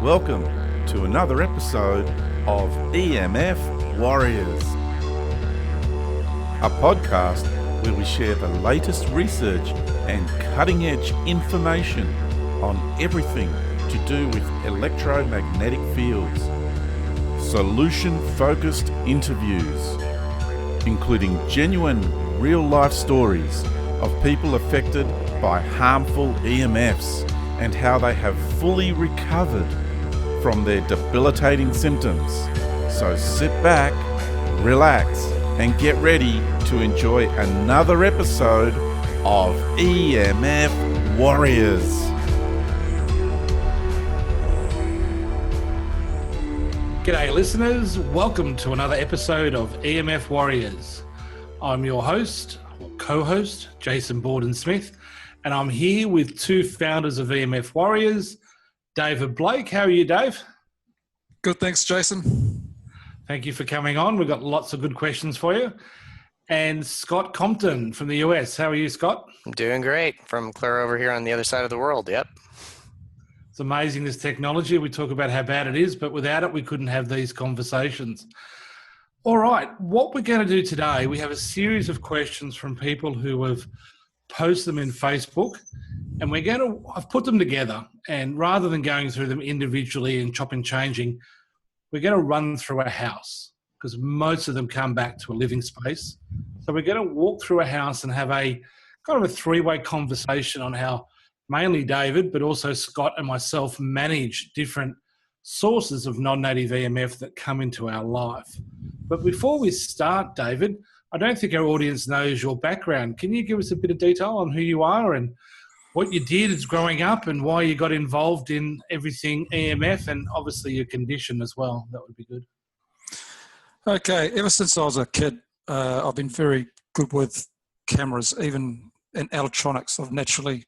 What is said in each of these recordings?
Welcome to another episode of EMF Warriors, a podcast where we share the latest research and cutting-edge information on everything to do with electromagnetic fields. Solution-focused interviews, including genuine real-life stories of people affected by harmful EMFs and how they have fully recovered from their debilitating symptoms. So sit back, relax, and get ready to enjoy another episode of EMF Warriors. G'day listeners, welcome to another episode of EMF Warriors. I'm your host, or co-host, Jason Bawden-Smith, and I'm here with two founders of EMF Warriors, David Blake. How are you, Dave? Good, thanks, Jason. Thank you for coming on. We've got lots of good questions for you. And Scott Compton from the US. How are you, Scott? I'm doing great from clear over here on the other side of the world. Yep. It's amazing, this technology. We talk about how bad it is, but without it, we couldn't have these conversations. All right, what we're going to do today, we have a series of questions from people who have posted them in Facebook, and I've put them together, and rather than going through them individually and chopping and changing, we're going to run through a house because most of them come back to a living space. So we're going to walk through a house and have a kind of a three-way conversation on how mainly David, but also Scott and myself manage different sources of non-native EMF that come into our life. But before we start, David, I don't think our audience knows your background. Can you give us a bit of detail on who you are and what you did as growing up and why you got involved in everything EMF and obviously your condition as well? That would be good. Okay, ever since I was a kid, I've been very good with cameras, even in electronics. I naturally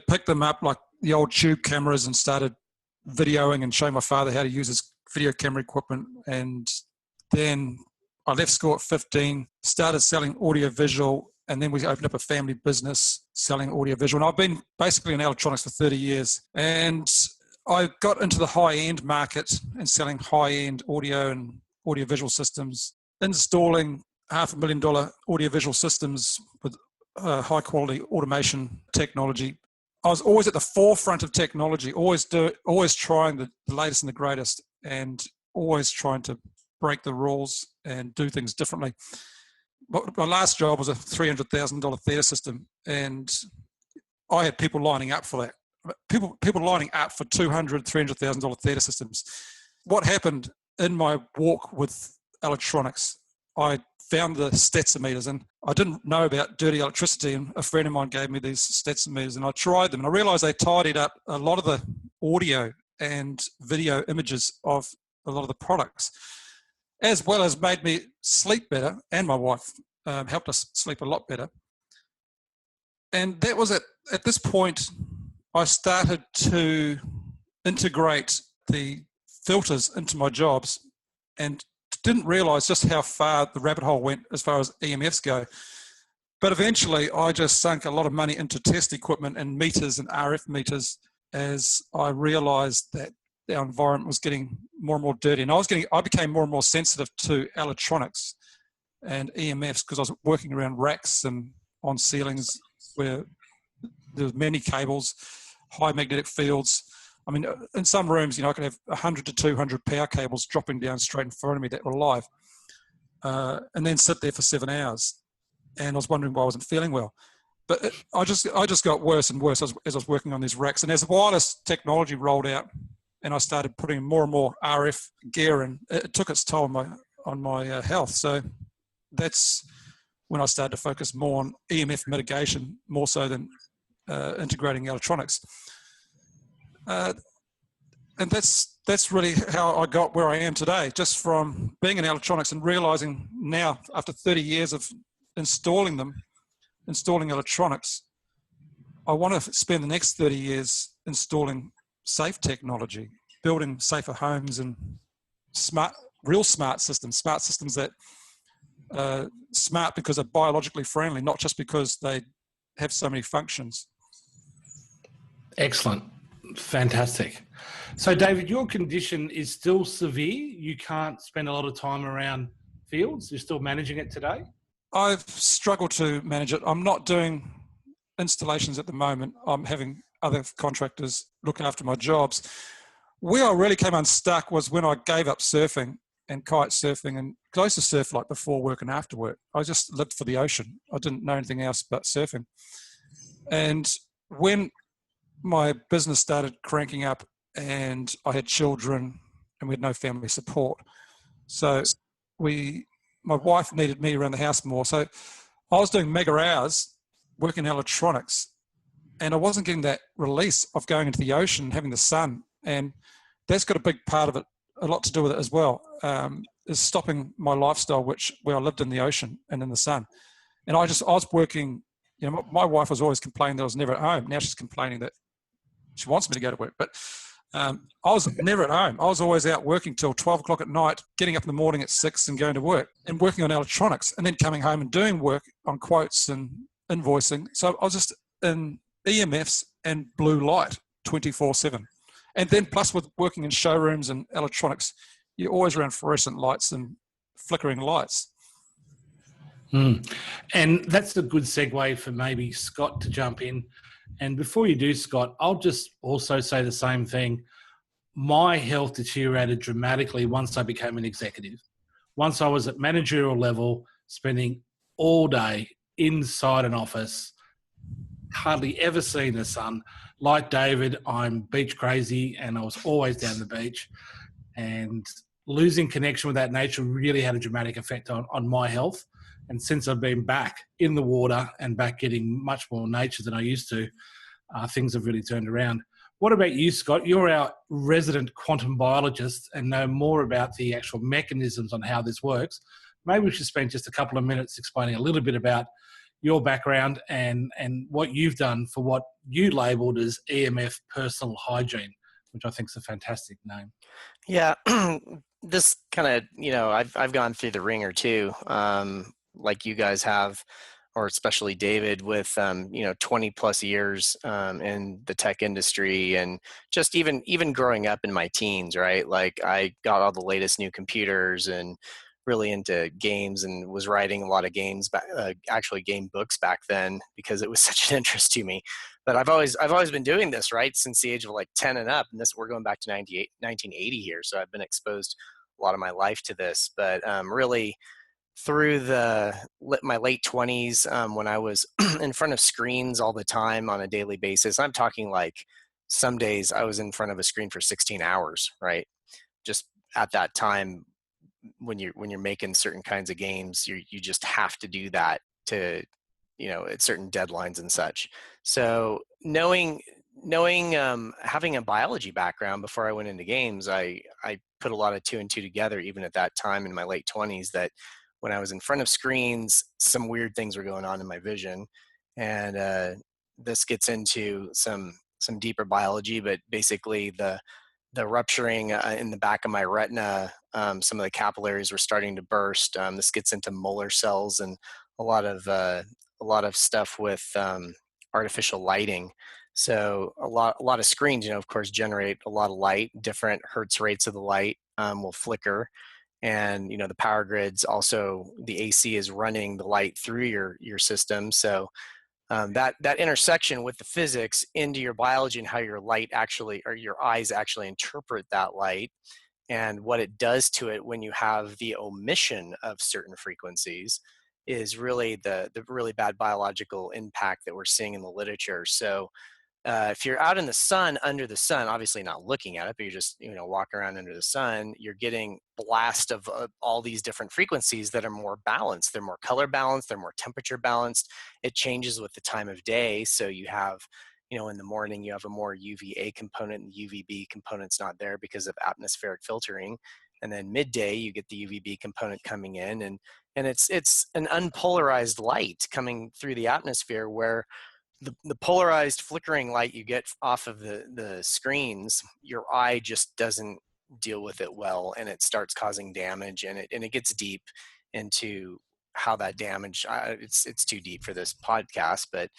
picked them up like the old tube cameras and started videoing and showing my father how to use his video camera equipment. And then I left school at 15, started selling audio-visual, and then we opened up a family business selling audio-visual. And I've been basically in electronics for 30 years. And I got into the high-end market and selling high-end audio and audio-visual systems, installing $500,000 audio-visual systems with high-quality automation technology. I was always at the forefront of technology, always trying the latest and the greatest, and always trying to break the rules and do things differently. My last job was a $300,000 theatre system, and I had people lining up for that. People lining up for $200,000, $300,000 theatre systems. What happened in my walk with electronics, I found the Setzer meters, and I didn't know about dirty electricity, and a friend of mine gave me these Setzer meters, and I tried them, and I realized they tidied up a lot of the audio and video images of a lot of the products, as well as made me sleep better, and my wife helped us sleep a lot better. And that was at this point, I started to integrate the filters into my jobs and didn't realize just how far the rabbit hole went as far as EMFs go. But eventually I just sunk a lot of money into test equipment and meters and RF meters as I realized that our environment was getting more and more dirty. And I became more and more sensitive to electronics and EMFs because I was working around racks and on ceilings where there was many cables, high magnetic fields. I mean, in some rooms, I could have 100 to 200 power cables dropping down straight in front of me that were live, and then sit there for 7 hours. And I was wondering why I wasn't feeling well. But I just got worse and worse as I was working on these racks. And as the wireless technology rolled out, and I started putting more and more RF gear in, it took its toll on my health. So that's when I started to focus more on EMF mitigation, more so than integrating electronics. And that's really how I got where I am today, just from being in electronics and realizing now, after 30 years of installing electronics, I want to spend the next 30 years installing safe technology, building safer homes and real smart systems that smart because they're biologically friendly, not just because they have so many functions. Excellent. Fantastic. So, David, your condition is still severe. You can't spend a lot of time around fields. You're still managing it today? I've struggled to manage it. I'm not doing installations at the moment. I'm having other contractors look after my jobs. Where I really came unstuck was when I gave up surfing and kite surfing. And because I used to surf like before work and after work. I just lived for the ocean. I didn't know anything else but surfing. And when my business started cranking up and I had children and we had no family support, so my wife needed me around the house more. So I was doing mega hours working in electronics, and I wasn't getting that release of going into the ocean and having the sun. And that's got a big part of it, a lot to do with it as well, is stopping my lifestyle, where I lived in the ocean and in the sun. And I was working, my wife was always complaining that I was never at home. Now she's complaining that she wants me to go to work. But I was never at home. I was always out working till 12 o'clock at night, getting up in the morning at 6 and going to work and working on electronics, and then coming home and doing work on quotes and invoicing. So I was just in EMFs and blue light 24/7. And then plus with working in showrooms and electronics, you're always around fluorescent lights and flickering lights. And that's a good segue for maybe Scott to jump in. And before you do, Scott, I'll just also say the same thing. My health deteriorated dramatically once I became an executive. Once I was at managerial level, spending all day inside an office, hardly ever seeing the sun. Like David, I'm beach crazy and I was always down the beach. And losing connection with that nature really had a dramatic effect on my health. And since I've been back in the water and back getting much more nature than I used to, things have really turned around. What about you, Scott? You're our resident quantum biologist and know more about the actual mechanisms on how this works. Maybe we should spend just a couple of minutes explaining a little bit about your background and what you've done for what you labelled as EMF personal hygiene, which I think is a fantastic name. Yeah, this kind of, I've gone through the ringer too, like you guys have, or especially David with, 20 plus years in the tech industry, and just even growing up in my teens, right? Like I got all the latest new computers and really into games and was writing a lot of games, actually game books back then because it was such an interest to me. But I've always been doing this, right, since the age of like 10 and up. And we're going back to 1980 here. So I've been exposed a lot of my life to this. But really through my late 20s, when I was in front of screens all the time on a daily basis, I'm talking like some days I was in front of a screen for 16 hours, right? Just at that time, when you're making certain kinds of games, you just have to do that to, at certain deadlines and such. So knowing having a biology background before I went into games, I put a lot of 2 and 2 together, even at that time in my late 20s, that when I was in front of screens, some weird things were going on in my vision. And this gets into some deeper biology, but basically the rupturing in the back of my retina, some of the capillaries were starting to burst. This gets into molar cells and a lot of stuff with artificial lighting. So a lot of screens, of course, generate a lot of light. Different hertz rates of the light will flicker, and the power grids also, the AC is running the light through your system. So that intersection with the physics into your biology and how your light actually, or your eyes actually interpret that light, and what it does to it when you have the omission of certain frequencies, is really the really bad biological impact that we're seeing in the literature. So if you're out in the sun, under the sun, obviously not looking at it, but you're just walking around under the sun, you're getting blast of all these different frequencies that are more balanced. They're more color balanced, they're more temperature balanced. It changes with the time of day. So you have, in the morning you have a more UVA component, and the UVB component's not there because of atmospheric filtering. And then midday you get the UVB component coming in, and it's an unpolarized light coming through the atmosphere, where the polarized flickering light you get off of the screens, your eye just doesn't deal with it well, and it starts causing damage, and it gets deep into how that damage, it's too deep for this podcast, but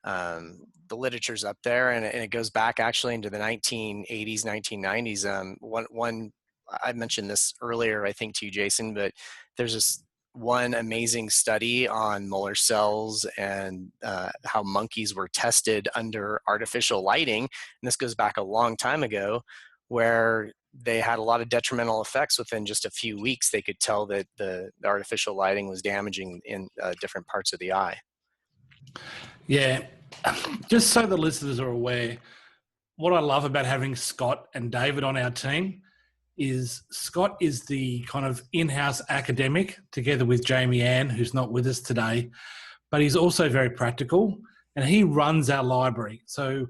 The literature's up there, and it goes back actually into the 1980s, 1990s. I mentioned this earlier, I think, to you, Jason, but there's this one amazing study on Muller cells and how monkeys were tested under artificial lighting. And this goes back a long time ago, where they had a lot of detrimental effects within just a few weeks. They could tell that the artificial lighting was damaging in different parts of the eye. Yeah, just so the listeners are aware, what I love about having Scott and David on our team is Scott is the kind of in-house academic together with Jamie Ann, who's not with us today, but he's also very practical and he runs our library. So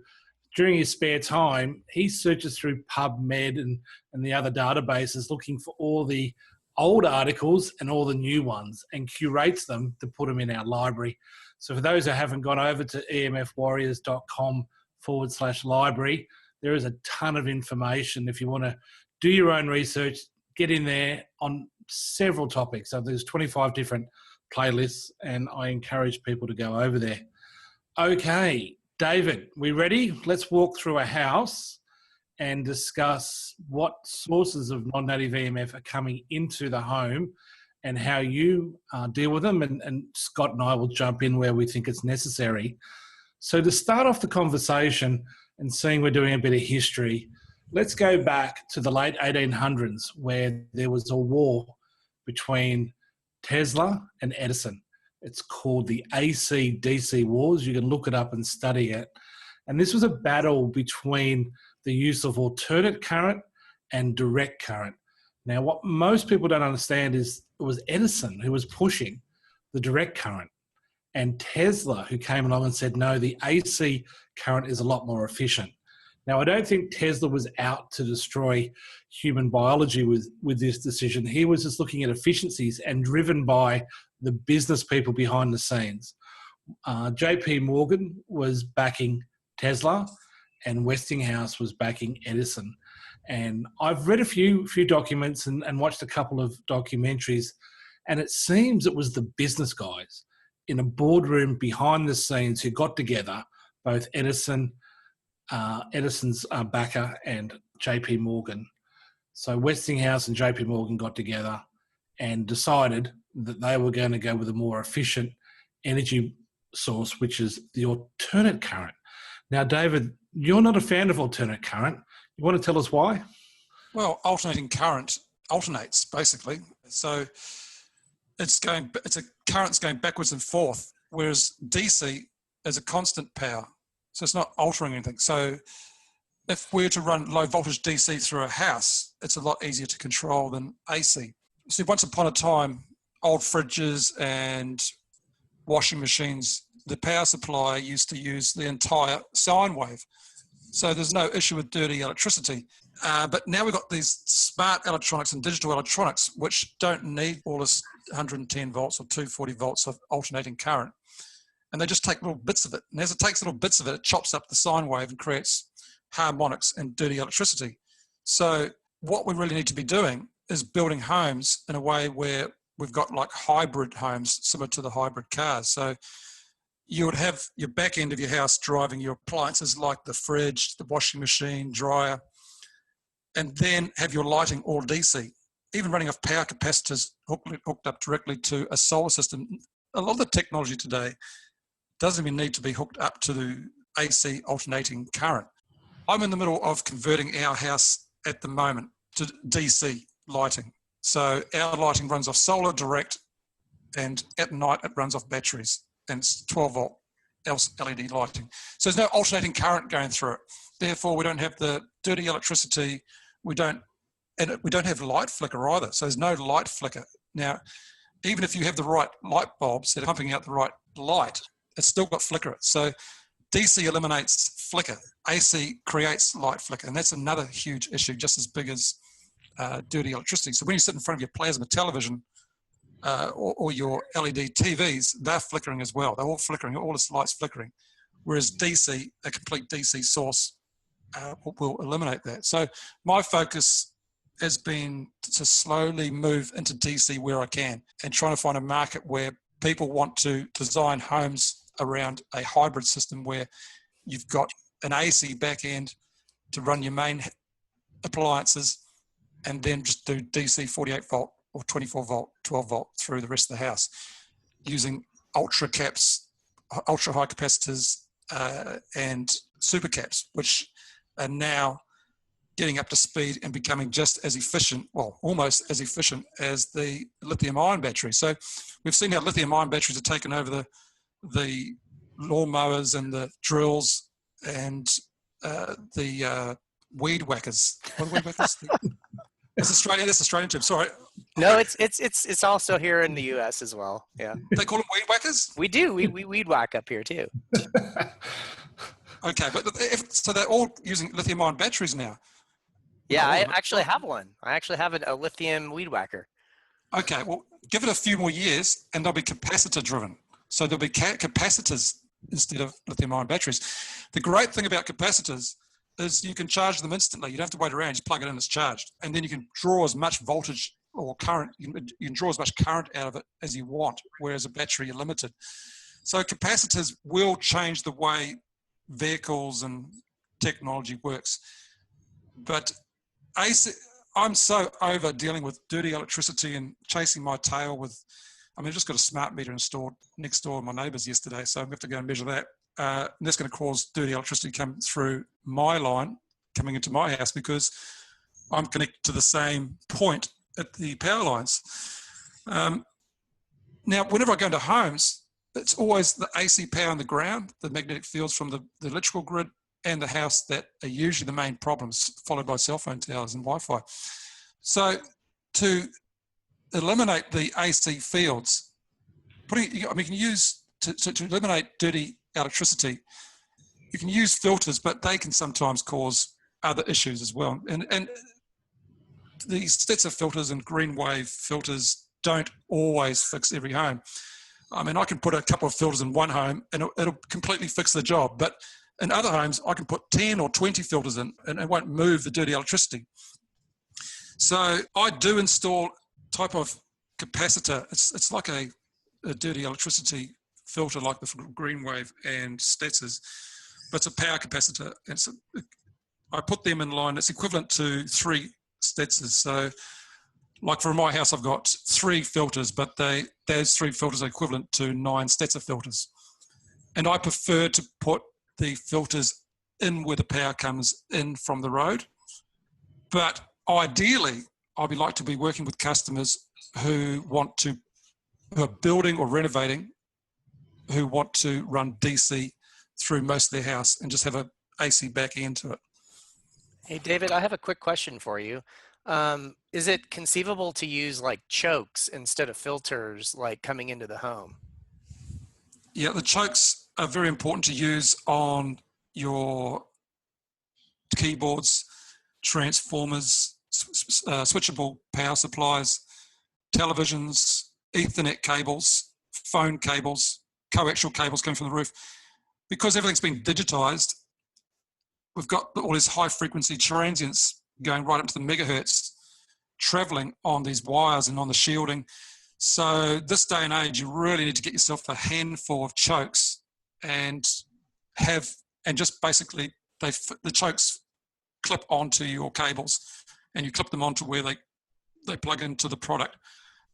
during his spare time, he searches through PubMed and the other databases looking for all the old articles and all the new ones and curates them to put them in our library. So for those who haven't gone over to emfwarriors.com/library, there is a ton of information if you want to do your own research, get in there on several topics. So there's 25 different playlists, and I encourage people to go over there. Okay, David, we ready? Let's walk through a house and discuss what sources of non-native EMF are coming into the home and how you deal with them. And Scott and I will jump in where we think it's necessary. So to start off the conversation and seeing we're doing a bit of history, let's go back to the late 1800s where there was a war between Tesla and Edison. It's called the AC-DC wars. You can look it up and study it. And this was a battle between the use of alternate current and direct current. Now, what most people don't understand is it was Edison who was pushing the direct current and Tesla who came along and said, no, the AC current is a lot more efficient. Now, I don't think Tesla was out to destroy human biology with this decision. He was just looking at efficiencies and driven by the business people behind the scenes. JP Morgan was backing Tesla and Westinghouse was backing Edison. And I've read a few documents and watched a couple of documentaries, and it seems it was the business guys in a boardroom behind the scenes who got together, both Edison's backer and JP Morgan. So Westinghouse and JP Morgan got together and decided that they were going to go with a more efficient energy source, which is the alternate current. Now, David, you're not a fan of alternate current. You want to tell us why? Well, alternating current alternates basically. So current's going backwards and forth, whereas DC is a constant power. So it's not altering anything. So if we're to run low voltage DC through a house, it's a lot easier to control than AC. See, once upon a time, old fridges and washing machines, the power supply used to use the entire sine wave. So there's no issue with dirty electricity. But now we've got these smart electronics and digital electronics, which don't need all this 110 volts or 240 volts of alternating current. And they just take little bits of it. And as it takes little bits of it, it chops up the sine wave and creates harmonics and dirty electricity. So what we really need to be doing is building homes in a way where we've got like hybrid homes, similar to the hybrid cars. So you would have your back end of your house driving your appliances like the fridge, the washing machine, dryer, and then have your lighting all DC, even running off power capacitors hooked up directly to a solar system. A lot of the technology today doesn't even need to be hooked up to the AC alternating current. I'm in the middle of converting our house at the moment to DC lighting. So our lighting runs off solar direct, and at night it runs off batteries, and it's 12 volt LED lighting. So there's no alternating current going through it. Therefore, we don't have the dirty electricity. We don't have light flicker either. So there's no light flicker. Now, even if you have the right light bulbs that are pumping out the right light, it's still got flicker. So DC eliminates flicker. AC creates light flicker. And that's another huge issue, just as big as dirty electricity. So when you sit in front of your plasma television or your LED TVs, they're flickering as well. They're all flickering, all this light's flickering. Whereas DC, a complete DC source, will eliminate that. So my focus has been to slowly move into DC where I can, and trying to find a market where people want to design homes around a hybrid system where you've got an AC back end to run your main appliances, and then just do DC 48 volt or 24 volt, 12 volt through the rest of the house using ultra caps, ultra high capacitors, and super caps, which are now getting up to speed and becoming just as efficient, well, almost as efficient as the lithium ion battery. So we've seen how lithium ion batteries have taken over the lawnmowers and the drills and the weed whackers. What are weed whackers? That's Australian term. Sorry. No, it's also here in the U.S. as well. Yeah. They call them weed whackers? We do. We weed whack up here too. Okay, but so they're all using lithium-ion batteries now. Yeah, I actually have one. I actually have a lithium weed whacker. Okay, well, give it a few more years, and they'll be capacitor-driven. So there'll be capacitors instead of lithium-ion batteries. The great thing about capacitors is you can charge them instantly. You don't have to wait around. You just plug it in, it's charged. And then you can draw as much voltage or current, you can draw as much current out of it as you want, whereas a battery, you're limited. So capacitors will change the way vehicles and technology works. But I'm so over dealing with dirty electricity and chasing my tail with, I just got a smart meter installed next door to my neighbours yesterday, so I'm going to have to go and measure that. And that's going to cause dirty electricity to come through my line, coming into my house, because I'm connected to the same point at the power lines. Now, whenever I go into homes, it's always the AC power on the ground, the magnetic fields from the electrical grid, and the house that are usually the main problems, followed by cell phone towers and Wi-Fi. So to eliminate the AC fields, you can use, to eliminate dirty electricity, you can use filters, but they can sometimes cause other issues as well. And these Setzer filters and green wave filters don't always fix every home. I can put a couple of filters in one home and it'll completely fix the job. But in other homes, I can put 10 or 20 filters in and it won't move the dirty electricity. So I do install type of capacitor. It's like a dirty electricity filter like the green wave and Setzers, but it's a power capacitor. And I put them in line. It's equivalent to 3 Setzers. So like for my house, I've got 3 filters, but those 3 filters are equivalent to 9 Setzer filters. And I prefer to put the filters in where the power comes in from the road. But ideally, I'd like to be working with customers who are building or renovating, who want to run DC through most of their house and just have a AC back end to it. Hey, David, I have a quick question for you. Is it conceivable to use like chokes instead of filters, like coming into the home? Yeah, the chokes are very important to use on your keyboards, transformers, switchable power supplies, televisions, Ethernet cables, phone cables, coaxial cables coming from the roof. Because everything's been digitized, we've got all these high frequency transients going right up to the megahertz, traveling on these wires and on the shielding. So this day and age, you really need to get yourself a handful of chokes and just basically the chokes clip onto your cables and you clip them onto where they plug into the product.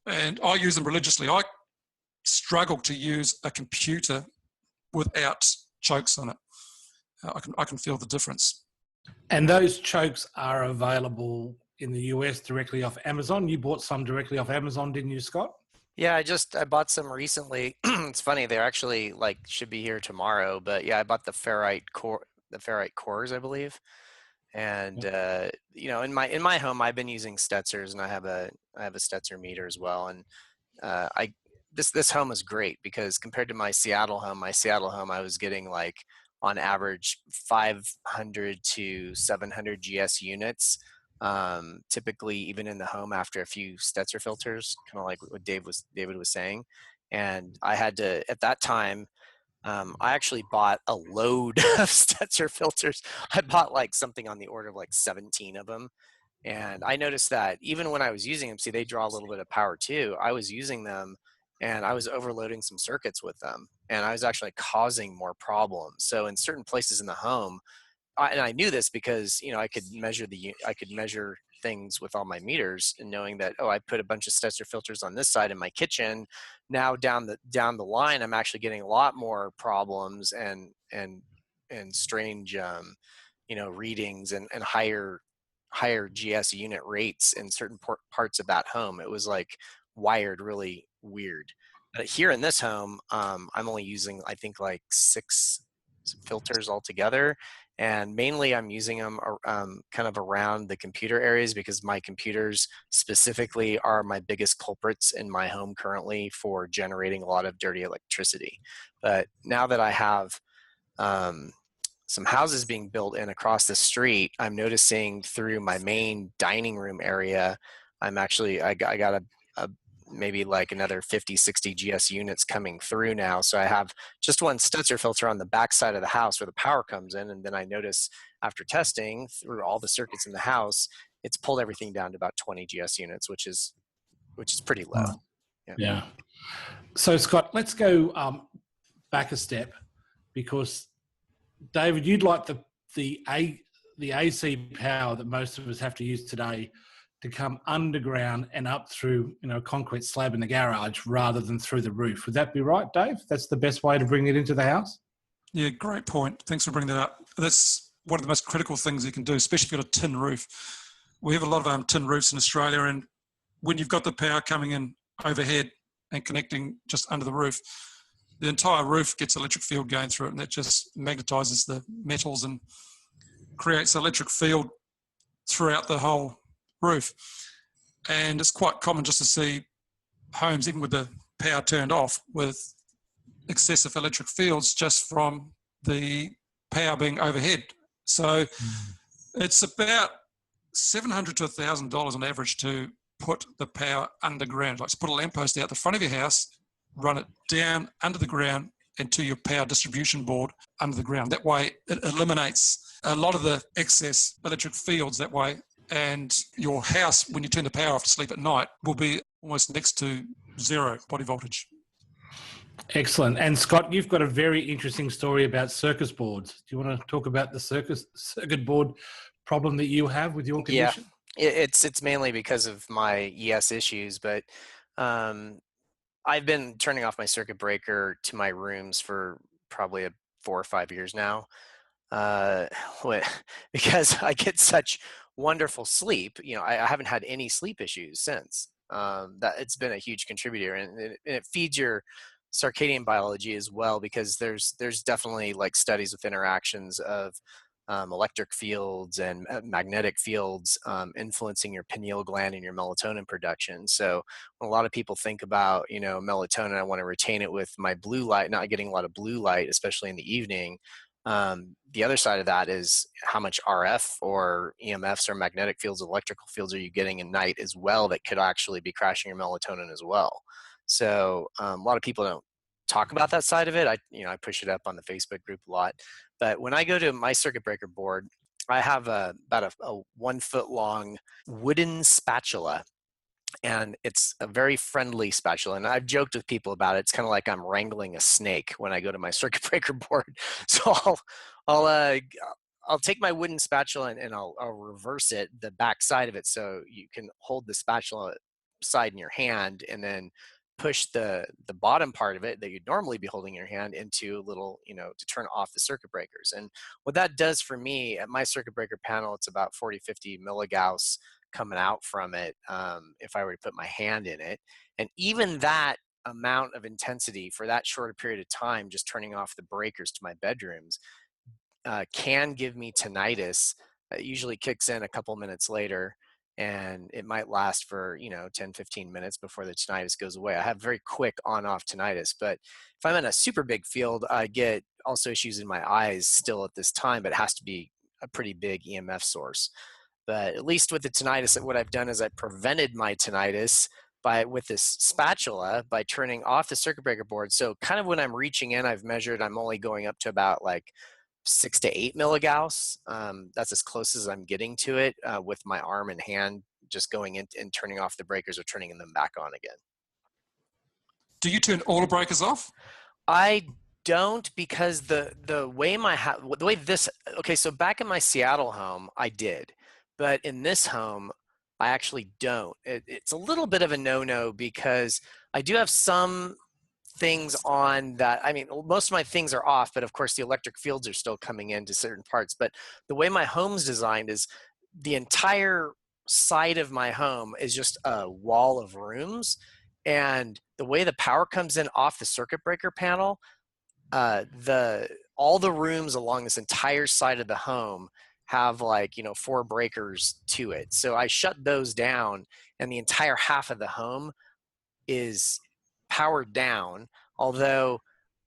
And I use them religiously. I struggle to use a computer without chokes on it. I can feel the difference. And those chokes are available in the US directly off Amazon. You bought some directly off Amazon, didn't you, Scott? Yeah, I bought some recently. It's funny, they're actually should be here tomorrow, but yeah, I bought the ferrite cores, I believe. And in my home, I've been using Stetzers, and I have a Setzer meter as well. And this home is great because compared to my Seattle home, I was getting on average 500 to 700 GS units, typically even in the home after a few Setzer filters, kind of like what David was saying. And I had to, at that time, I actually bought a load of Setzer filters. I bought something on the order of 17 of them. And I noticed that even when I was using them, see, they draw a little bit of power too. I was using them and I was overloading some circuits with them, and I was actually causing more problems. So in certain places in the home, and I knew this because, I could measure things with all my meters, and knowing that, oh, I put a bunch of Setzer filters on this side in my kitchen. Now down the line, I'm actually getting a lot more problems and strange, readings and higher GS unit rates in certain parts of that home. It was like wired really weird. But here in this home, I'm only using, I think, like 6 filters altogether, and mainly I'm using them kind of around the computer areas, because my computers specifically are my biggest culprits in my home currently for generating a lot of dirty electricity. But now that I have some houses being built in across the street, I'm noticing through my main dining room area, I got a maybe like another 50, 60 GS units coming through now. So I have just one Setzer filter on the back side of the house where the power comes in. And then I notice after testing through all the circuits in the house, it's pulled everything down to about 20 GS units, which is pretty low. Yeah. So Scott, let's go back a step, because David, you'd like the AC power that most of us have to use today to come underground and up through a concrete slab in the garage rather than through the roof. Would that be right, Dave? That's the best way to bring it into the house? Yeah, great point. Thanks for bringing that up. That's one of the most critical things you can do, especially if you've got a tin roof. We have a lot of tin roofs in Australia, and when you've got the power coming in overhead and connecting just under the roof, the entire roof gets electric field going through it, and that just magnetizes the metals and creates an electric field throughout the whole roof. And it's quite common just to see homes, even with the power turned off, with excessive electric fields just from the power being overhead. So it's about $700 to $1,000 on average to put the power underground. Like, to put a lamppost out the front of your house, run it down under the ground and to your power distribution board under the ground. That way it eliminates a lot of the excess electric fields that way, and your house, when you turn the power off to sleep at night, will be almost next to zero body voltage. Excellent. And Scott, you've got a very interesting story about circuit boards. Do you want to talk about the circuit board problem that you have with your condition? Yeah, it's mainly because of my ES issues, but I've been turning off my circuit breaker to my rooms for probably 4 or 5 years now, because I get such wonderful sleep. I haven't had any sleep issues since. That it's been a huge contributor, and it feeds your circadian biology as well, because there's definitely like studies with interactions of electric fields and magnetic fields influencing your pineal gland and your melatonin production. So when a lot of people think about, melatonin, I want to retain it with my blue light, not getting a lot of blue light, especially in the evening. The other side of that is how much RF or EMFs or magnetic fields, electrical fields are you getting at night as well that could actually be crashing your melatonin as well. So a lot of people don't talk about that side of it. I push it up on the Facebook group a lot. But when I go to my circuit breaker board, I have about a 1 foot long wooden spatula, and it's a very friendly spatula. And I've joked with people about it. It's kind of like I'm wrangling a snake when I go to my circuit breaker board. So I'll take my wooden spatula and I'll reverse it, the back side of it, so you can hold the spatula side in your hand and then push the bottom part of it that you'd normally be holding in your hand into a little, to turn off the circuit breakers. And what that does for me at my circuit breaker panel, it's about 40, 50 milligauss coming out from it if I were to put my hand in it. And even that amount of intensity for that short period of time, just turning off the breakers to my bedrooms, can give me tinnitus. It usually kicks in a couple minutes later, and it might last for 10, 15 minutes before the tinnitus goes away. I have very quick on-off tinnitus, but if I'm in a super big field, I get also issues in my eyes still at this time, but it has to be a pretty big EMF source. But at least with the tinnitus, what I've done is I prevented my tinnitus with this spatula by turning off the circuit breaker board. So kind of when I'm reaching in, I've measured, I'm only going up to about like 6 to 8 milligauss. That's as close as I'm getting to it with my arm and hand just going in and turning off the breakers or turning them back on again. Do you turn all the breakers off? I don't, because the way so back in my Seattle home, I did. But in this home, I actually don't. It's a little bit of a no-no because I do have some things on that. I mean, most of my things are off, but of course the electric fields are still coming into certain parts. But the way my home's designed is the entire side of my home is just a wall of rooms. And the way the power comes in off the circuit breaker panel, all the rooms along this entire side of the home have 4 breakers to it. So I shut those down and the entire half of the home is powered down. Although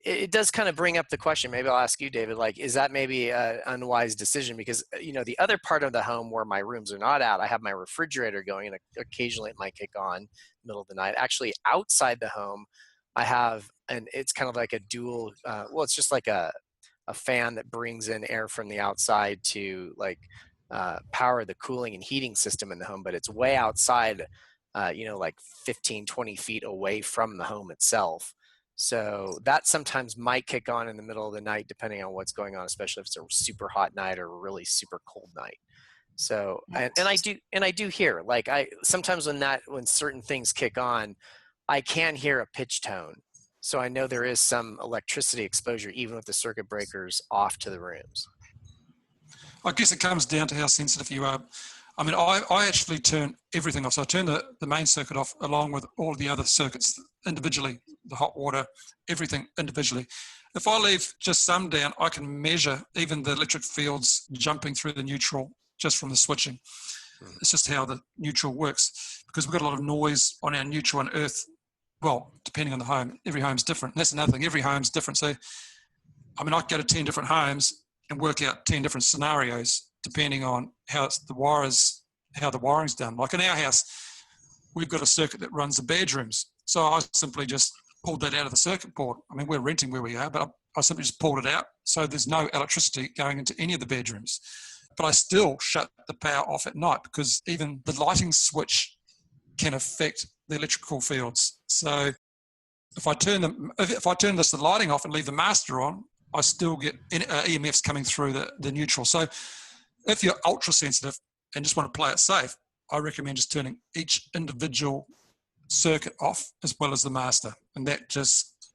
it does kind of bring up the question, maybe I'll ask you, David, is that maybe an unwise decision? Because, the other part of the home where my rooms are not out, I have my refrigerator going, and occasionally it might kick on middle of the night. Actually, outside the home, I have, and it's kind of like a dual, it's just like a fan that brings in air from the outside to power the cooling and heating system in the home, but it's way outside, 15, 20 feet away from the home itself. So that sometimes might kick on in the middle of the night, depending on what's going on, especially if it's a super hot night or a really super cold night. So, and I do hear, sometimes when certain things kick on, I can hear a pitch tone. So I know there is some electricity exposure, even with the circuit breakers off to the rooms. I guess it comes down to how sensitive you are. I mean, I actually turn everything off. So I turn the main circuit off along with all the other circuits individually, the hot water, everything individually. If I leave just some down, I can measure even the electric fields jumping through the neutral just from the switching. It's just how the neutral works, because we've got a lot of noise on our neutral and earth. Well, depending on the home, every home's different. And that's another thing, every home's different. So, I mean, I go to 10 different homes and work out 10 different scenarios depending on how the wiring's done. Like in our house, we've got a circuit that runs the bedrooms. So I simply just pulled that out of the circuit board. I mean, we're renting where we are, but I simply just pulled it out. So there's no electricity going into any of the bedrooms. But I still shut the power off at night because even the lighting switch can affect the electrical fields. So if I turn the lighting off and leave the master on, I still get EMFs coming through the neutral. So if you're ultra sensitive and just want to play it safe, I recommend just turning each individual circuit off as well as the master. And that just,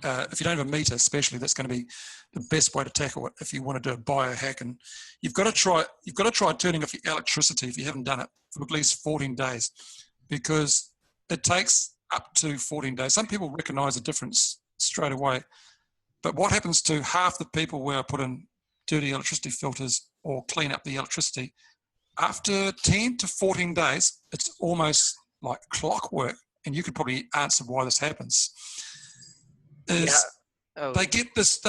if you don't have a meter especially, that's going to be the best way to tackle it if you want to do a biohack. And you've got to try turning off your electricity if you haven't done it for at least 14 days, because it takes up to 14 days. Some people recognize the difference straight away. But what happens to half the people where I put in dirty electricity filters or clean up the electricity, after 10 to 14 days, it's almost like clockwork. And you could probably answer why this happens. They get this,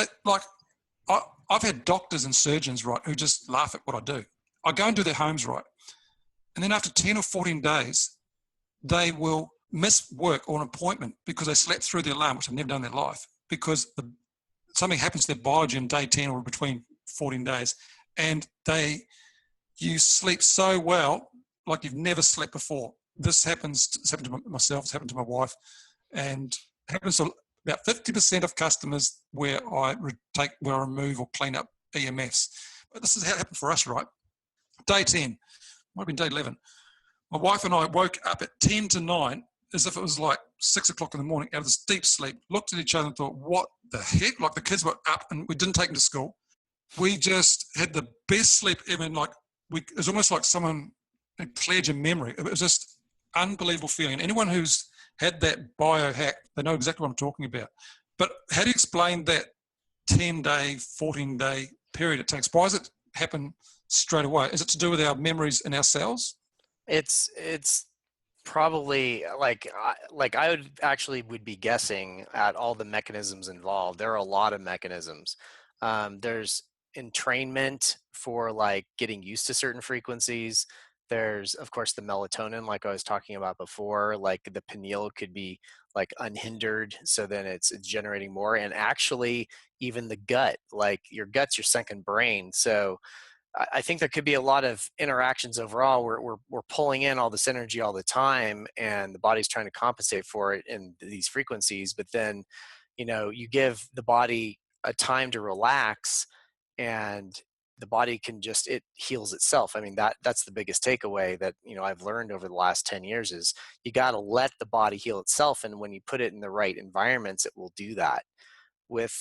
I've had doctors and surgeons, right, who just laugh at what I do. I go and do their homes, right, and then after 10 or 14 days, they will miss work or an appointment because they slept through the alarm, which they've never done in their life, because something happens to their biology in day 10 or between 14 days, and you sleep so well like you've never slept before. It's happened to myself, it's happened to my wife, and it happens to about 50% of customers where I remove or clean up EMFs. But this is how it happened for us, right? Day 10, might have been day 11. My wife and I woke up at 10 to 9 as if it was like 6 o'clock in the morning out of this deep sleep, looked at each other and thought, what the heck? Like the kids were up and we didn't take them to school. We just had the best sleep ever. And it was almost like someone had cleared your memory. It was just unbelievable feeling. And anyone who's had that biohack, they know exactly what I'm talking about. But how do you explain that 10-day, 14-day period it takes? Why does it happen straight away? Is it to do with our memories in our cells? It's probably I would be guessing at all the mechanisms involved. There are a lot of mechanisms. There's entrainment for getting used to certain frequencies. There's, of course, the melatonin, like I was talking about before, the pineal could be unhindered. So then it's generating more. And actually even the gut, your gut's your second brain. So I think there could be a lot of interactions overall. We're pulling in all this energy all the time, and the body's trying to compensate for it in these frequencies. But then, you give the body a time to relax, and the body it heals itself. I mean, that's the biggest takeaway that, I've learned over the last 10 years is you got to let the body heal itself. And when you put it in the right environments, it will do that. With,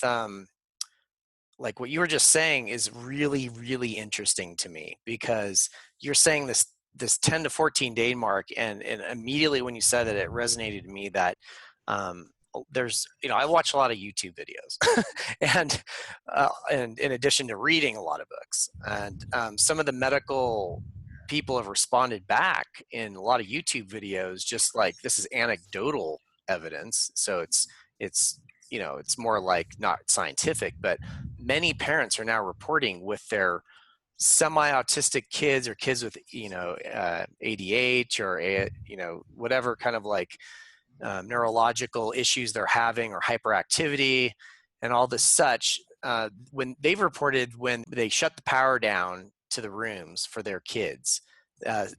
like what you were just saying is really, really interesting to me, because you're saying this 10 to 14 day mark. And immediately when you said it resonated to me that, there's, I watch a lot of YouTube videos and in addition to reading a lot of books, and some of the medical people have responded back in a lot of YouTube videos, just like, this is anecdotal evidence. So it's more like not scientific, but many parents are now reporting with their semi-autistic kids or kids with, ADH or, whatever kind of like, neurological issues they're having, or hyperactivity and all this such, when they've reported when they shut the power down to the rooms for their kids,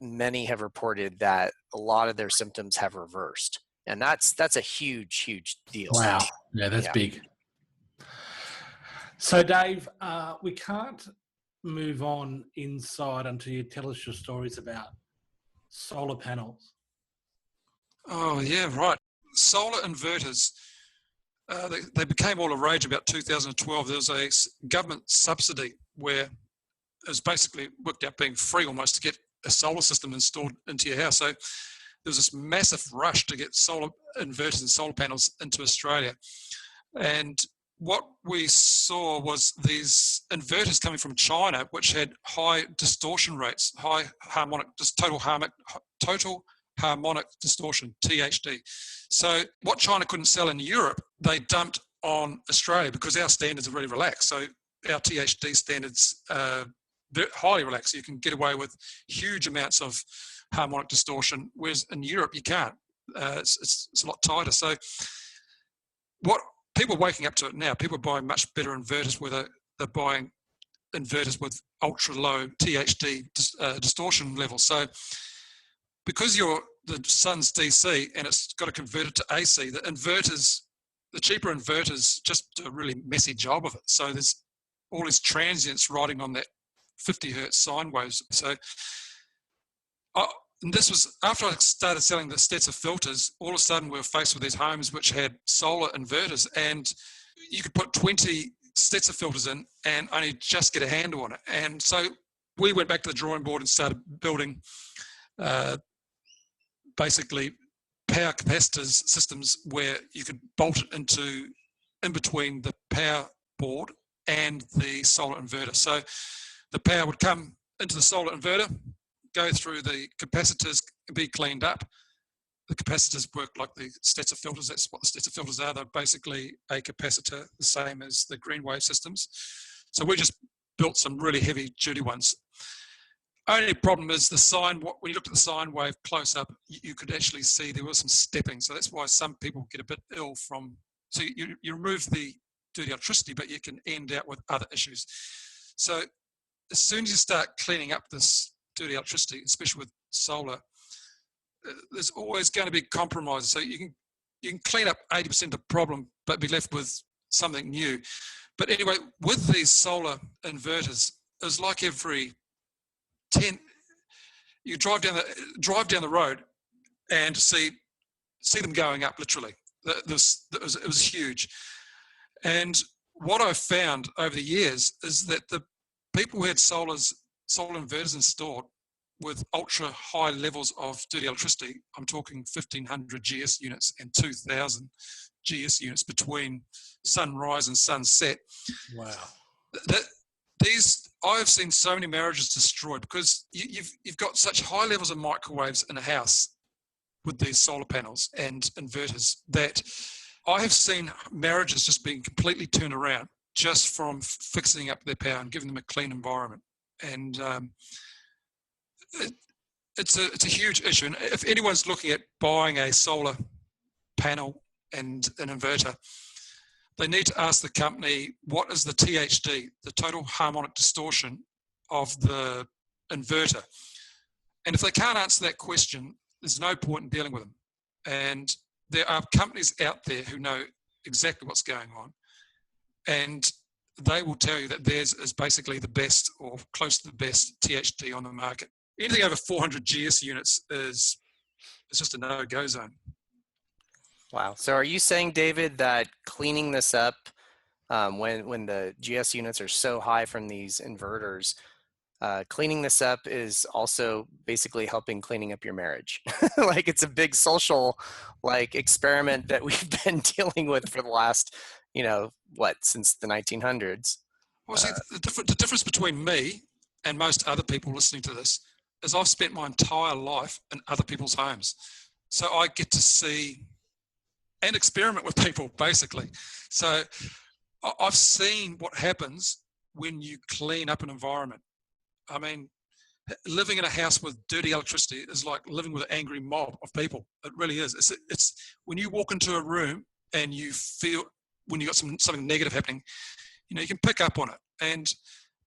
many have reported that a lot of their symptoms have reversed. And that's a huge deal. Wow. Yeah, that's big. So Dave, we can't move on inside until you tell us your stories about solar panels. Oh, yeah, right. Solar inverters, they became all the rage about 2012. There was a government subsidy where it was basically worked out being free almost to get a solar system installed into your house. So there was this massive rush to get solar inverters and solar panels into Australia. And what we saw was these inverters coming from China, which had high distortion rates, high harmonic, just total harmonic distortion, THD. So what China couldn't sell in Europe, they dumped on Australia because our standards are really relaxed. So our THD standards are highly relaxed. So you can get away with huge amounts of harmonic distortion, whereas in Europe you can't. It's a lot tighter. So what people are waking up to it now, people are buying much better inverters, where they're buying inverters with ultra low THD distortion levels. So because the sun's DC and it's got to convert it to AC, the cheaper inverters just do a really messy job of it. So there's all these transients riding on that 50 hertz sine waves. So and this was after I started selling the Setzer filters. All of a sudden we were faced with these homes which had solar inverters, and you could put 20 Setzer filters in and only just get a handle on it. And so we went back to the drawing board and started building basically power capacitors systems where you could bolt it in between the power board and the solar inverter. So the power would come into the solar inverter, go through the capacitors, be cleaned up. The capacitors work like the Setzer filters. That's what the Setzer filters are. They're basically a capacitor, the same as the green wave systems. So we just built some really heavy duty ones. Only problem is the sine. When you looked at the sine wave close up, you could actually see there was some stepping. So that's why some people get a bit ill from. So you remove the dirty electricity, but you can end out with other issues. So as soon as you start cleaning up this dirty electricity, especially with solar, there's always going to be compromises. So you can clean up 80% of the problem, but be left with something new. But anyway, with these solar inverters, it's like every 10, you drive down the road and see them going up literally. It was huge. And what I've found over the years is that the people who had solar inverters installed with ultra high levels of dirty electricity, I'm talking 1500 GS units and 2000 GS units between sunrise and sunset. Wow. I've seen so many marriages destroyed because you've got such high levels of microwaves in a house with these solar panels and inverters that I have seen marriages just being completely turned around just from fixing up their power and giving them a clean environment. And it's a huge issue. And if anyone's looking at buying a solar panel and an inverter, they need to ask the company, what is the THD, the total harmonic distortion of the inverter? And if they can't answer that question, there's no point in dealing with them. And there are companies out there who know exactly what's going on, and they will tell you that theirs is basically the best or close to the best THD on the market. Anything over 400 GS units is just a no-go zone. Wow. So are you saying, David, that cleaning this up when the GS units are so high from these inverters, cleaning this up is also basically helping cleaning up your marriage? Like, it's a big social experiment that we've been dealing with for the last, since the 1900s. Well, see, the difference between me and most other people listening to this is I've spent my entire life in other people's homes. So I get to see and experiment with people, basically. So I've seen what happens when you clean up an environment. I mean, living in a house with dirty electricity is like living with an angry mob of people. It really is. It's when you walk into a room and you feel when you've got something negative happening, you can pick up on it. And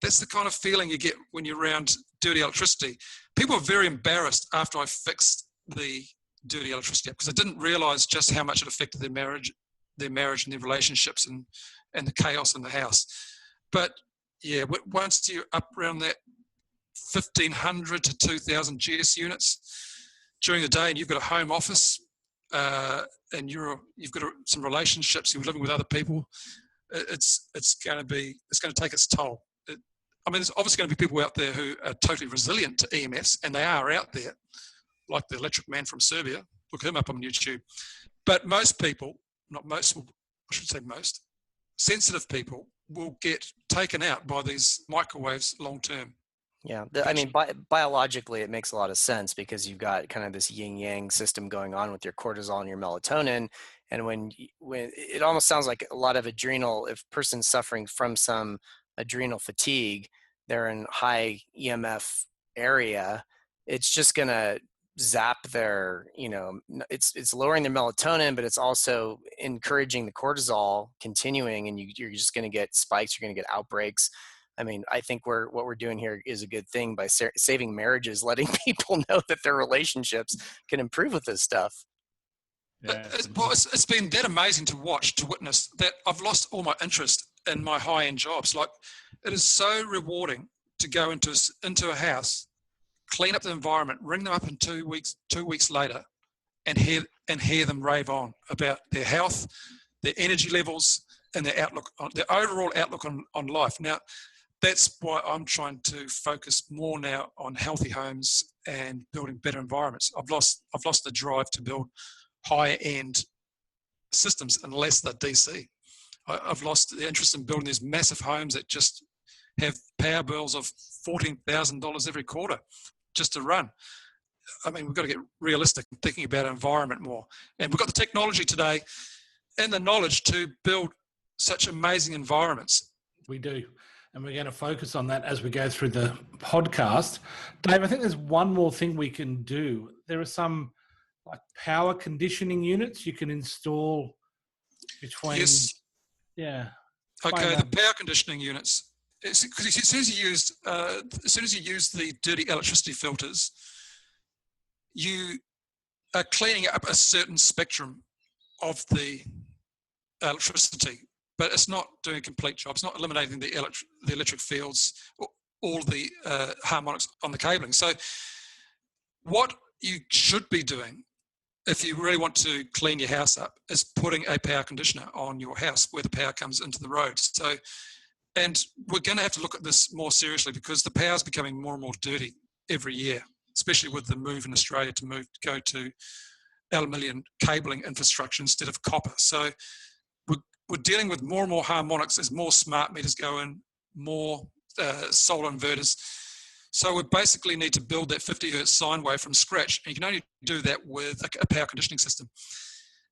that's the kind of feeling you get when you're around dirty electricity. People are very embarrassed after I fixed the dirty electricity up because I didn't realize just how much it affected their marriage and their relationships and the chaos in the house. But yeah, once you're up around that 1,500 to 2,000 GS units during the day, and you've got a home office, and you've got some relationships, you're living with other people, it's going to take its toll. There's obviously going to be people out there who are totally resilient to EMFs, and they are out there, like the electric man from Serbia. Look him up on YouTube. But most people, not most, I should say most, sensitive people will get taken out by these microwaves long term. Yeah, biologically, it makes a lot of sense because you've got kind of this yin-yang system going on with your cortisol and your melatonin. And when it almost sounds like a lot of if a person's suffering from some adrenal fatigue, they're in high EMF area, it's just going to zap their, it's lowering their melatonin, but it's also encouraging the cortisol continuing, and you're just going to get spikes, you're going to get outbreaks. I think what we're doing here is a good thing by saving marriages, letting people know that their relationships can improve with this stuff. Yeah. It's been that amazing to witness that I've lost all my interest in my high-end jobs. Like, it is so rewarding to go into a house, clean up the environment, ring them up in 2 weeks later, and hear them rave on about their health, their energy levels, and their overall outlook on life. Now, that's why I'm trying to focus more now on healthy homes and building better environments. I've lost the drive to build high-end systems unless they're DC. I've lost the interest in building these massive homes that just have power bills of $14,000 every quarter just to run. We've got to get realistic and thinking about our environment more. And we've got the technology today and the knowledge to build such amazing environments. We do. And we're going to focus on that as we go through the podcast. Dave, I think there's one more thing we can do. There are some power conditioning units you can install between. Yes. Yeah. Okay, the power conditioning units. Because as soon as you use the dirty electricity filters, you are cleaning up a certain spectrum of the electricity. But it's not doing a complete job. It's not eliminating the electric fields or all the harmonics on the cabling. So what you should be doing if you really want to clean your house up is putting a power conditioner on your house where the power comes into the road. So, and we're going to have to look at this more seriously because the power is becoming more and more dirty every year, especially with the move in Australia to go to aluminium cabling infrastructure instead of copper. So we're dealing with more and more harmonics as more smart meters go in, more solar inverters. So we basically need to build that 50 hertz sine wave from scratch. And you can only do that with a power conditioning system.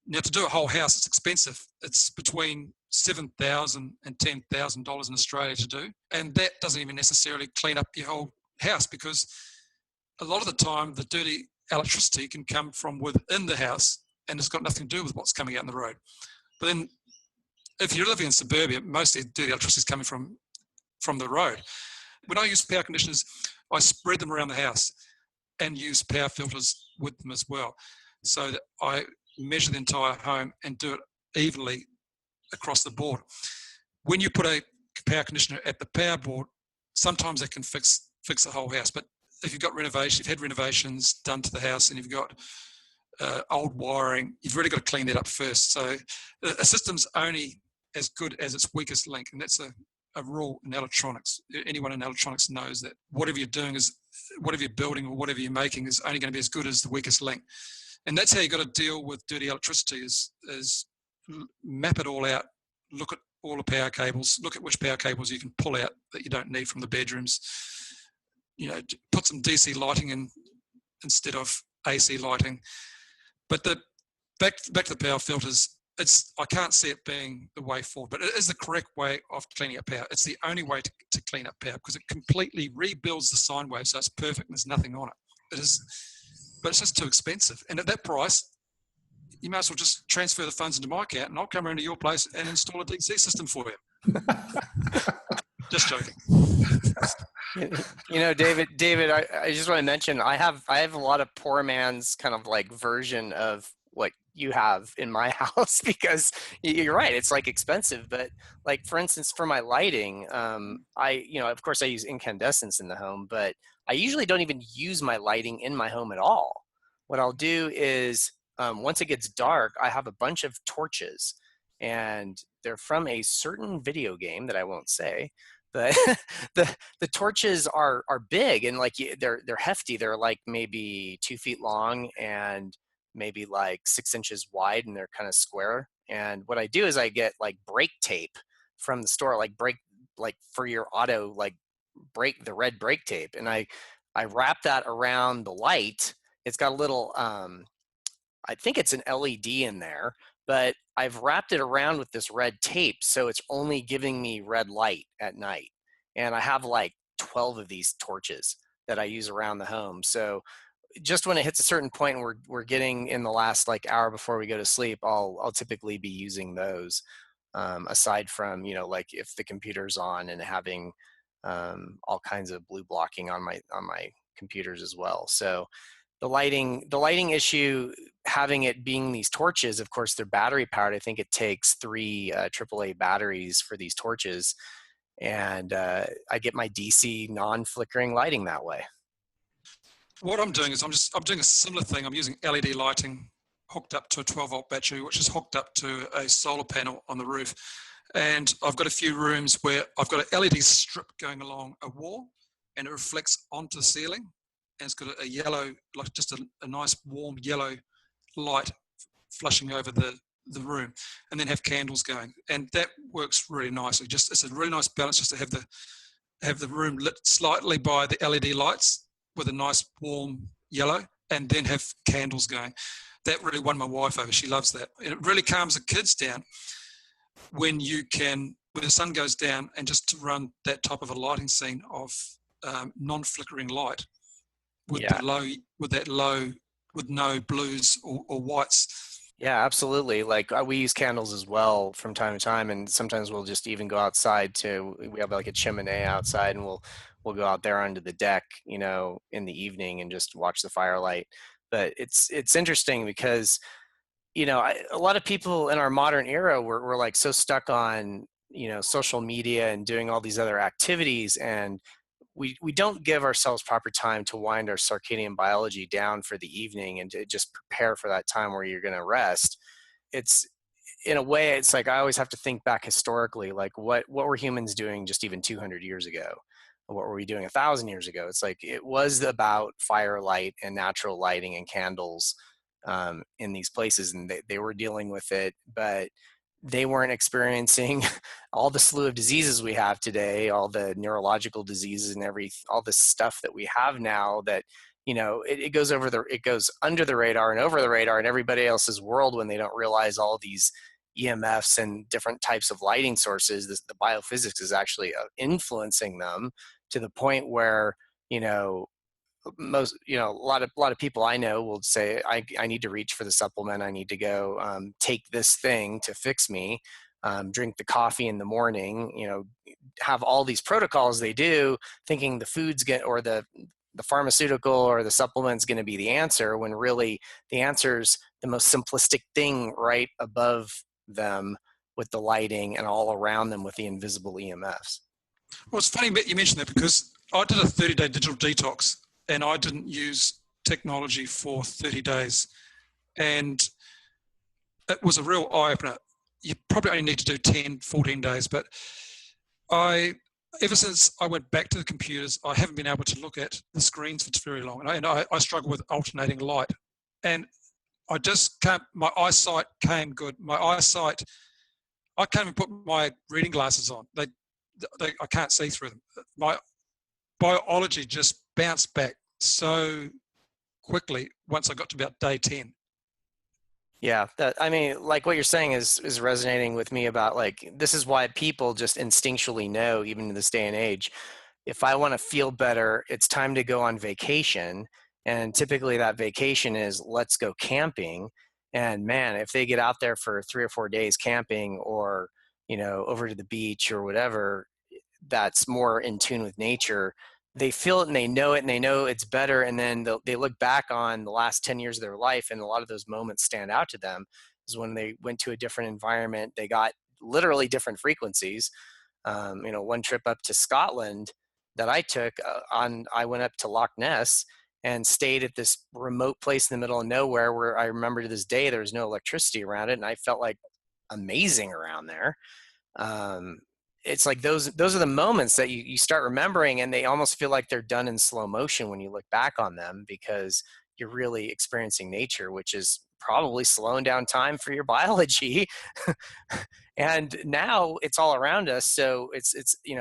Now, to do a whole house, it's expensive. It's between $7,000 and $10,000 in Australia to do. And that doesn't even necessarily clean up your whole house because a lot of the time the dirty electricity can come from within the house and it's got nothing to do with what's coming out in the road. But then if you're living in suburbia, mostly dirty electricity is coming from the road. When I use power conditioners, I spread them around the house and use power filters with them as well. So that I measure the entire home and do it evenly across the board. When you put a power conditioner at the power board, sometimes it can fix the whole house. But if you've got you've had renovations done to the house and you've got old wiring, you've really got to clean that up first. So a system's only as good as its weakest link, and that's a rule in electronics. Anyone in electronics knows that whatever you're doing whatever you're building or whatever you're making is only going to be as good as the weakest link. And that's how you got to deal with dirty electricity is map it all out, look at all the power cables, look at which power cables you can pull out that you don't need from the bedrooms. Put some DC lighting in instead of AC lighting. But back to the power filters, I can't see it being the way forward, but it is the correct way of cleaning up power. It's the only way to clean up power because it completely rebuilds the sine wave, so it's perfect and there's nothing on it. It is, but it's just too expensive. And at that price, you might as well just transfer the funds into my account and I'll come around to your place and install a DC system for you. Just joking. David, I just want to mention I have a lot of poor man's kind of like version of what you have in my house because you're right, it's like expensive, but like for instance for my lighting, of course I use incandescents in the home, but I usually don't even use my lighting in my home at all. What I'll do is once it gets dark, I have a bunch of torches, and they're from a certain video game that I won't say. But the torches are big and like they're hefty. They're like maybe 2 feet long and maybe like 6 inches wide, and they're kind of square. And what I do is I get like brake tape from the store, like for your auto, like the red brake tape, and I wrap that around the light. It's got a little I think it's an LED in there, but I've wrapped it around with this red tape so it's only giving me red light at night. And I have like 12 of these torches that I use around the home. So just when it hits a certain point and we're getting in the last like hour before we go to sleep, I'll typically be using those aside from, like if the computer's on and having all kinds of blue blocking on my computers as well. So the lighting issue, having it being these torches, of course, they're battery powered. I think it takes 3 AAA batteries for these torches. And I get my DC non-flickering lighting that way. What I'm doing is I'm doing a similar thing. I'm using LED lighting hooked up to a 12-volt battery, which is hooked up to a solar panel on the roof. And I've got a few rooms where I've got an LED strip going along a wall, and it reflects onto the ceiling. And it's got a yellow, like just a nice warm yellow light flushing over the room, and then have candles going. And that works really nicely. It's a really nice balance just to have the room lit slightly by the LED lights with a nice warm yellow, and then have candles going. That really won my wife over. She loves that. And it really calms the kids down when the sun goes down, and just to run that type of a lighting scene of non-flickering light with no blues or whites. Yeah, absolutely. Like we use candles as well from time to time, and sometimes we'll just even go outside we have like a chimney outside, and we'll go out there onto the deck, in the evening and just watch the firelight. But it's interesting because, a lot of people in our modern era, we're like so stuck on, social media and doing all these other activities, and we don't give ourselves proper time to wind our circadian biology down for the evening and to just prepare for that time where you're going to rest. It's, in a way, it's like I always have to think back historically, like what were humans doing just even 200 years ago? What were we doing 1,000 years ago? It's like it was about firelight and natural lighting and candles in these places, and they were dealing with it, but they weren't experiencing all the slew of diseases we have today, all the neurological diseases and all this stuff that we have now that, it goes under the radar and over the radar in everybody else's world when they don't realize all these EMFs and different types of lighting sources. The biophysics is actually influencing them to the point where, a lot of people I know will say, I need to reach for the supplement. I need to go take this thing to fix me. drink the coffee in the morning, have all these protocols they do, thinking the food's or the pharmaceutical or the supplement's going to be the answer, when really the answer's the most simplistic thing right above them with the lighting and all around them with the invisible EMFs. Well, it's funny that you mentioned that, because I did a 30-day digital detox and I didn't use technology for 30 days. And it was a real eye-opener. You probably only need to do 10, 14 days, but ever since I went back to the computers, I haven't been able to look at the screens for very long. And I struggle with alternating light. And I just can't, my eyesight came good. I can't even put my reading glasses on. I can't see through them. My biology just bounced back so quickly once I got to about day 10. Yeah, like what you're saying is resonating with me about, like, this is why people just instinctually know, even in this day and age, if I want to feel better, it's time to go on vacation. And typically that vacation is, let's go camping. And man, if they get out there for 3 or 4 days camping, or, over to the beach or whatever, that's more in tune with nature, they feel it and they know it's better. And then they look back on the last 10 years of their life, and a lot of those moments stand out to them is when they went to a different environment. They got literally different frequencies. One trip up to Scotland that I took I went up to Loch Ness and stayed at this remote place in the middle of nowhere, where I remember to this day there was no electricity around it, and I felt like amazing around there. It's like those are the moments that you start remembering, and they almost feel like they're done in slow motion when you look back on them, because you're really experiencing nature, which is probably slowing down time for your biology. And now it's all around us, so it's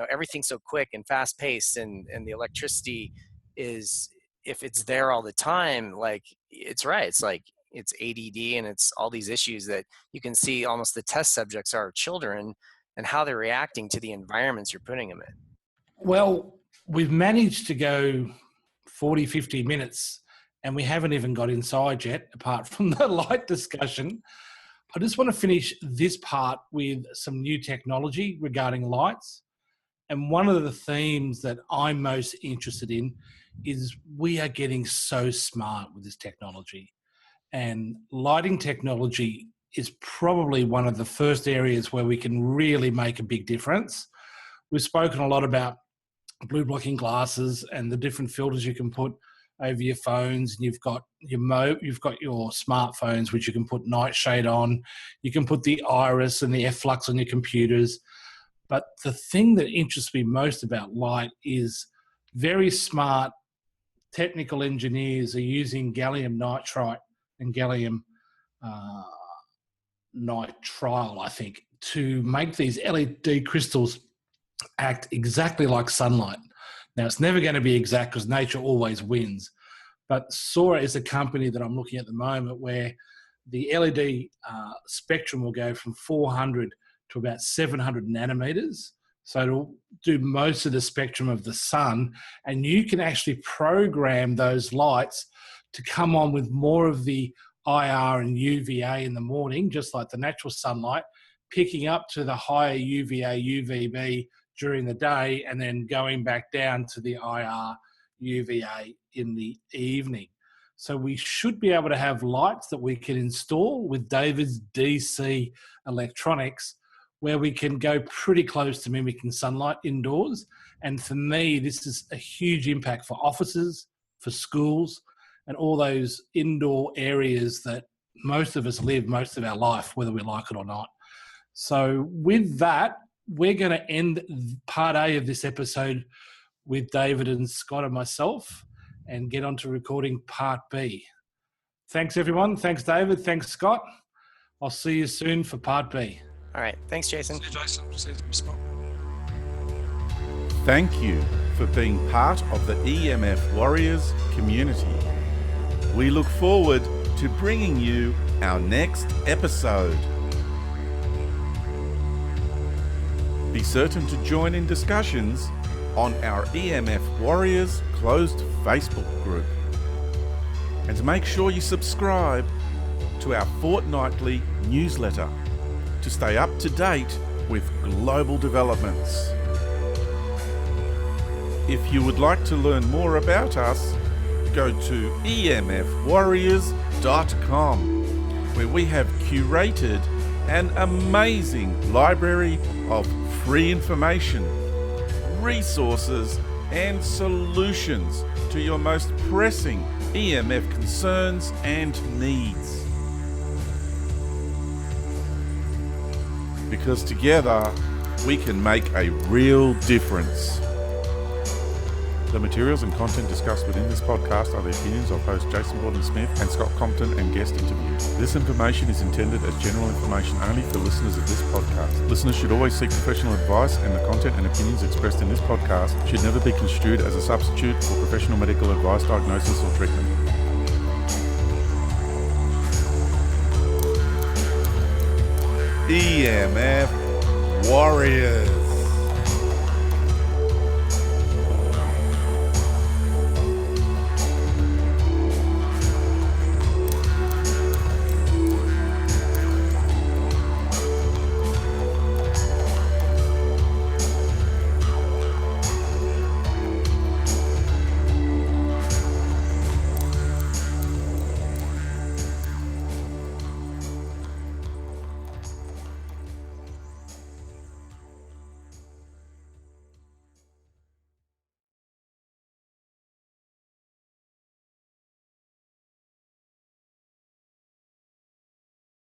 everything's so quick and fast paced, and the electricity is, if it's there all the time, like, it's right, it's like it's ADD, and it's all these issues that you can see. Almost the test subjects are children, and how they're reacting to the environments you're putting them in. Well, we've managed to go 40, 50 minutes, and we haven't even got inside yet, apart from the light discussion. I just want to finish this part with some new technology regarding lights. And one of the themes that I'm most interested in is we are getting so smart with this technology. And lighting technology is probably one of the first areas where we can really make a big difference. We've spoken a lot about blue blocking glasses and the different filters you can put over your phones. And you've got your smartphones, which you can put nightshade on. You can put the iris and the F-flux on your computers. But the thing that interests me most about light is very smart technical engineers are using gallium nitride and gallium nitrile, I think, to make these LED crystals act exactly like sunlight. Now, it's never going to be exact because nature always wins. But Sora is a company that I'm looking at the moment where the LED spectrum will go from 400 to about 700 nanometers. So it'll do most of the spectrum of the sun, and you can actually program those lights to come on with more of the IR and UVA in the morning, just like the natural sunlight, picking up to the higher UVA, UVB during the day, and then going back down to the IR, UVA in the evening. So we should be able to have lights that we can install with David's DC electronics, where we can go pretty close to mimicking sunlight indoors. And for me, this is a huge impact for offices, for schools, and all those indoor areas that most of us live most of our life, whether we like it or not. So with that, we're going to end part A of this episode with David and Scott and myself, and get on to recording part B. Thanks, everyone. Thanks, David. Thanks, Scott. I'll see you soon for part B. All right. Thanks, Jason. See you, Jason. See you, Scott. Thank you for being part of the EMF Warriors community. We look forward to bringing you our next episode. Be certain to join in discussions on our EMF Warriors closed Facebook group. And make sure you subscribe to our fortnightly newsletter. to stay up to date with global developments. If you would like to learn more about us, go to emfwarriors.com, where we have curated an amazing library of free information, resources, and solutions to your most pressing EMF concerns and needs. Because together we can make a real difference. The materials and content discussed within this podcast are the opinions of host Jason Bawden-Smith and Scott Compton and guest interviews. This information is intended as general information only for listeners of this podcast. Listeners should always seek professional advice, and the content and opinions expressed in this podcast should never be construed as a substitute for professional medical advice, diagnosis, or treatment. EMF Warriors.